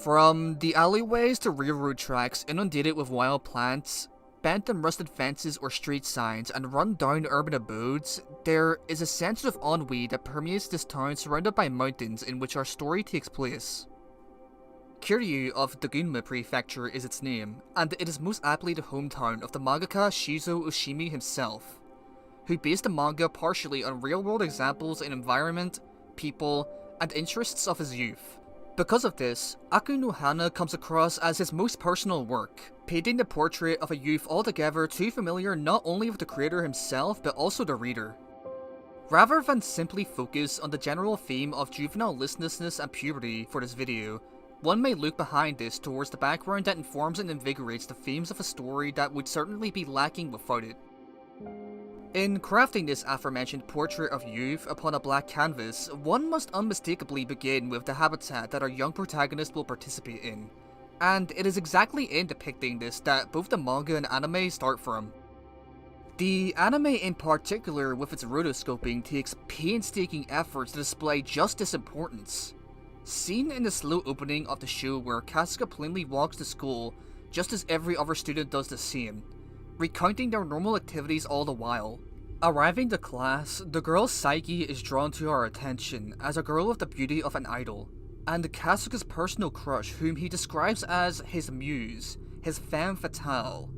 From the alleyways to railroad tracks inundated with wild plants, bent and rusted fences or street signs, and run-down urban abodes, there is a sense of ennui that permeates this town surrounded by mountains in which our story takes place. Kiryu of Dagunma Prefecture is its name, and it is most aptly the hometown of the mangaka Shuuzou Oshimi himself, who based the manga partially on real-world examples in environment, people, and interests of his youth. Because of this, Aku no Hana comes across as his most personal work, painting the portrait of a youth altogether too familiar not only with the creator himself but also the reader. Rather than simply focus on the general theme of juvenile listlessness and puberty for this video, one may look behind this towards the background that informs and invigorates the themes of a story that would certainly be lacking without it. In crafting this aforementioned portrait of youth upon a black canvas, one must unmistakably begin with the habitat that our young protagonist will participate in, and it is exactly in depicting this that both the manga and anime start from. The anime in particular, with its rotoscoping, takes painstaking efforts to display just this importance. Seen in the slow opening of the show where Kasuga plainly walks to school just as every other student does the same, recounting their normal activities all the while. Arriving to class, the girl's psyche is drawn to our attention as a girl with the beauty of an idol, and Kasuga's personal crush, whom he describes as his muse, his femme fatale.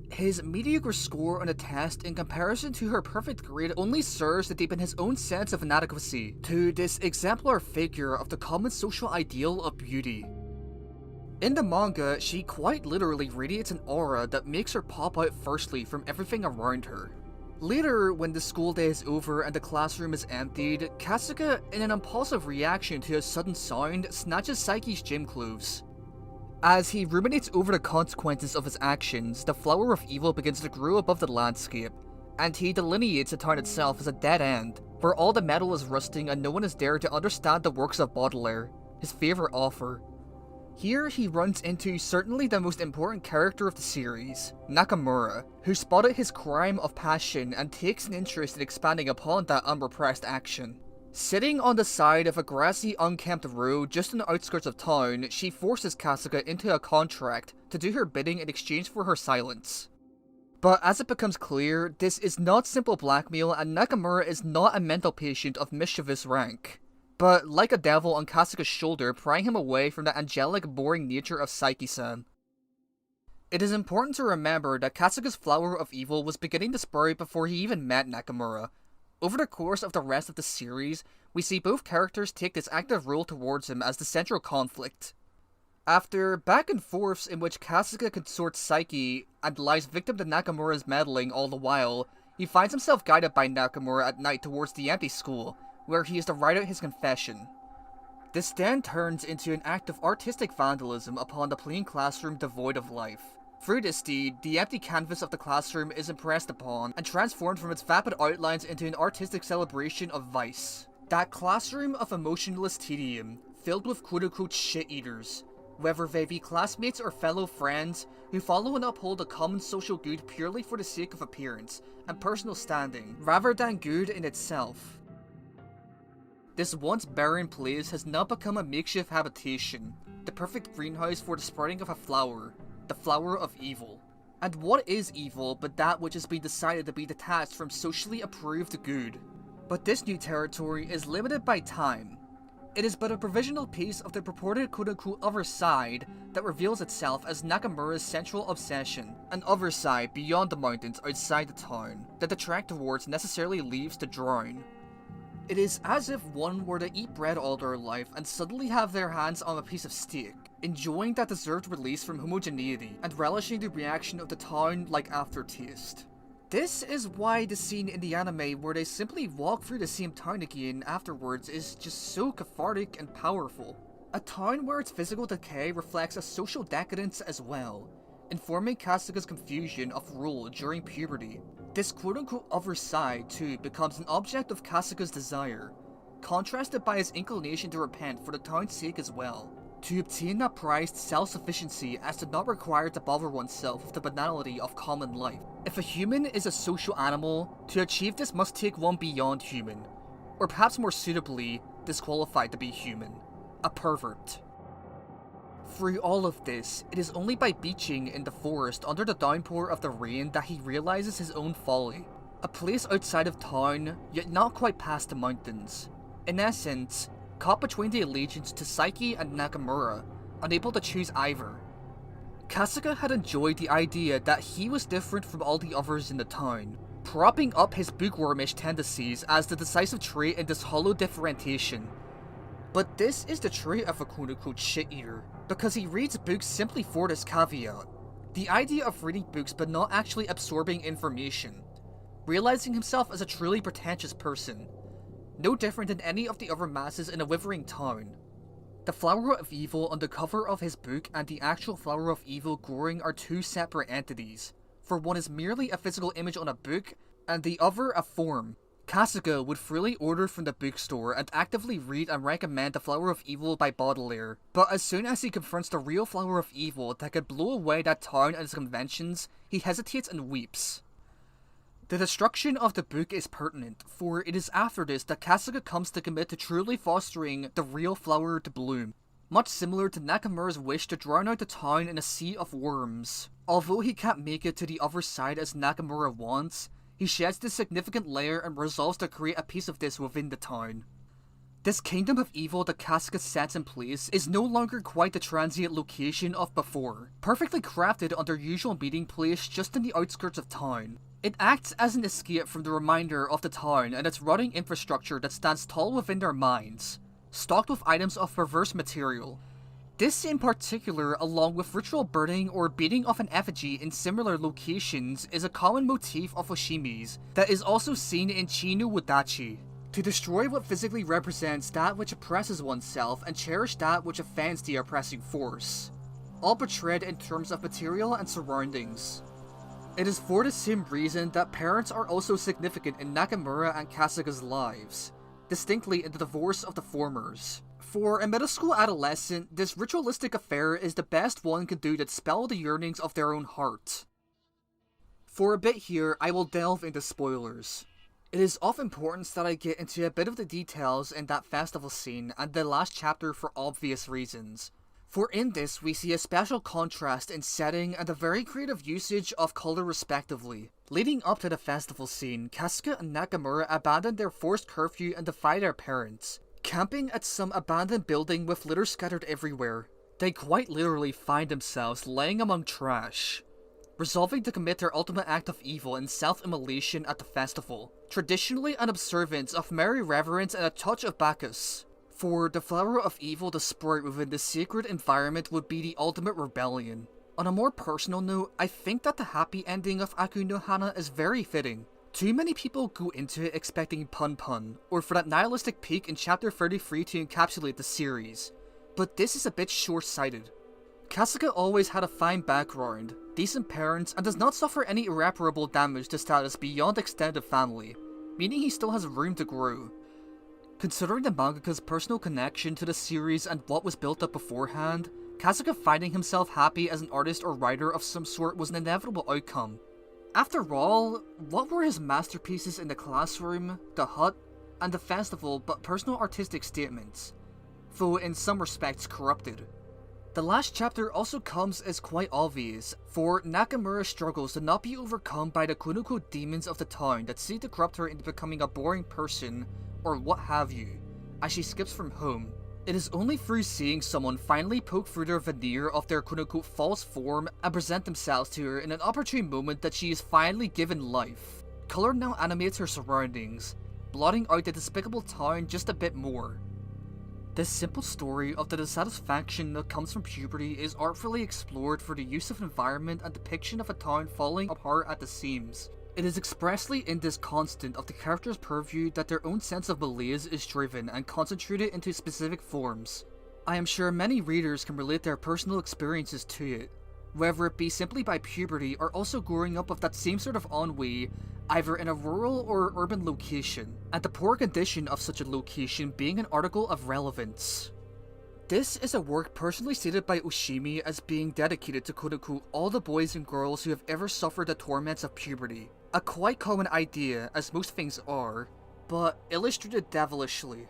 His mediocre score on a test in comparison to her perfect grade only serves to deepen his own sense of inadequacy to this exemplar figure of the common social ideal of beauty. In the manga, she quite literally radiates an aura that makes her pop out firstly from everything around her. Later, when the school day is over and the classroom is emptied, Kasuga, in an impulsive reaction to a sudden sound, snatches Saiki's gym clothes. As he ruminates over the consequences of his actions, the flower of evil begins to grow above the landscape, and he delineates the town itself as a dead end, where all the metal is rusting and no one is there to understand the works of Baudelaire, his favourite author. Here he runs into certainly the most important character of the series, Nakamura, who spotted his crime of passion and takes an interest in expanding upon that unrepressed action. Sitting on the side of a grassy, unkempt road just on the outskirts of town, she forces Kasuga into a contract to do her bidding in exchange for her silence. But as it becomes clear, this is not simple blackmail and Nakamura is not a mental patient of mischievous rank, but like a devil on Kasuga's shoulder prying him away from the angelic, boring nature of Saiki-san. It is important to remember that Kasuga's flower of evil was beginning to sprout before he even met Nakamura. Over the course of the rest of the series, we see both characters take this active role towards him as the central conflict. After back and forths in which Kasuga consorts Saiki and lies victim to Nakamura's meddling all the while, he finds himself guided by Nakamura at night towards the empty school, where he is to write out his confession. This then turns into an act of artistic vandalism upon the plain classroom devoid of life. Through this deed, the empty canvas of the classroom is impressed upon and transformed from its vapid outlines into an artistic celebration of vice. That classroom of emotionless tedium, filled with quote-unquote shit-eaters, whether they be classmates or fellow friends, who follow and uphold a common social good purely for the sake of appearance and personal standing, rather than good in itself. This once barren place has now become a makeshift habitation, the perfect greenhouse for the sprouting of a flower, the flower of evil. And what is evil but that which has been decided to be detached from socially approved good? But this new territory is limited by time. It is but a provisional piece of the purported quote-unquote other side that reveals itself as Nakamura's central obsession, an other side beyond the mountains outside the town, that the track towards necessarily leaves to drown. It is as if one were to eat bread all their life and suddenly have their hands on a piece of steak, enjoying that deserved release from homogeneity and relishing the reaction of the town like aftertaste. This is why the scene in the anime where they simply walk through the same town again afterwards is just so cathartic and powerful. A town where its physical decay reflects a social decadence as well, informing Kasuga's confusion of role during puberty. This quote-unquote other side too becomes an object of Kasuga's desire, contrasted by his inclination to repent for the town's sake as well, to obtain that prized self-sufficiency as to not require to bother oneself with the banality of common life. If a human is a social animal, to achieve this must take one beyond human, or perhaps more suitably, disqualified to be human, a pervert. Through all of this, it is only by beaching in the forest under the downpour of the rain that he realizes his own folly. A place outside of town, yet not quite past the mountains. In essence, caught between the allegiance to Saiki and Nakamura, unable to choose either. Kasuga had enjoyed the idea that he was different from all the others in the town, propping up his bookwormish tendencies as the decisive trait in this hollow differentiation. But this is the trait of a quote-unquote shit-eater, because he reads books simply for this caveat. The idea of reading books but not actually absorbing information. Realizing himself as a truly pretentious person. No different than any of the other masses in a withering town. The flower of evil on the cover of his book and the actual flower of evil growing are two separate entities, for one is merely a physical image on a book, and the other a form. Kasuga would freely order from the bookstore and actively read and recommend The Flower of Evil by Baudelaire, but as soon as he confronts the real Flower of Evil that could blow away that town and its conventions, he hesitates and weeps. The destruction of the book is pertinent, for it is after this that Kasuga comes to commit to truly fostering the real flower to bloom, much similar to Nakamura's wish to drown out the town in a sea of worms. Although he can't make it to the other side as Nakamura wants, he sheds this significant layer and resolves to create a piece of this within the town. This kingdom of evil that Kasuga sets in place is no longer quite the transient location of before, perfectly crafted on their usual meeting place just in the outskirts of town. It acts as an escape from the reminder of the town and its rotting infrastructure that stands tall within their minds, stocked with items of perverse material. This in particular, along with ritual burning or beating of an effigy in similar locations, is a common motif of Oshimi's that is also seen in Chi no Wadachi. To destroy what physically represents that which oppresses oneself and cherish that which offends the oppressing force. All portrayed in terms of material and surroundings. It is for the same reason that parents are also significant in Nakamura and Kasuga's lives, distinctly in the divorce of the formers. For a middle school adolescent, this ritualistic affair is the best one can do to dispel the yearnings of their own heart. For a bit here, I will delve into spoilers. It is of importance that I get into a bit of the details in that festival scene and the last chapter for obvious reasons. For in this, we see a special contrast in setting and a very creative usage of color respectively. Leading up to the festival scene, Kasuga and Nakamura abandon their forced curfew and defy their parents, camping at some abandoned building with litter scattered everywhere. They quite literally find themselves laying among trash, resolving to commit their ultimate act of evil in self-immolation at the festival, traditionally an observance of merry reverence and a touch of Bacchus. For the flower of evil to sprout within the sacred environment would be the ultimate rebellion. On a more personal note, I think that the happy ending of Aku no Hana is very fitting. Too many people go into it expecting pun, or for that nihilistic peak in chapter 33 to encapsulate the series. But this is a bit short-sighted. Kasuga always had a fine background, decent parents, and does not suffer any irreparable damage to status beyond extended family, meaning he still has room to grow. Considering the mangaka's personal connection to the series and what was built up beforehand, Kasuga finding himself happy as an artist or writer of some sort was an inevitable outcome. After all, what were his masterpieces in the classroom, the hut, and the festival but personal artistic statements, though in some respects corrupted? The last chapter also comes as quite obvious, for Nakamura struggles to not be overcome by the quote-unquote demons of the town that seek to corrupt her into becoming a boring person, or what have you, as she skips from home. It is only through seeing someone finally poke through their veneer of their quote-unquote false form and present themselves to her in an opportune moment that she is finally given life. Color now animates her surroundings, blotting out the despicable town just a bit more. This simple story of the dissatisfaction that comes from puberty is artfully explored for the use of environment and depiction of a town falling apart at the seams. It is expressly in this constant of the character's purview that their own sense of malaise is driven and concentrated into specific forms. I am sure many readers can relate their personal experiences to it, whether it be simply by puberty or also growing up with that same sort of ennui, either in a rural or urban location, and the poor condition of such a location being an article of relevance. This is a work personally stated by Oshimi as being dedicated to quote-unquote all the boys and girls who have ever suffered the torments of puberty. A quite common idea, as most things are, but illustrated devilishly.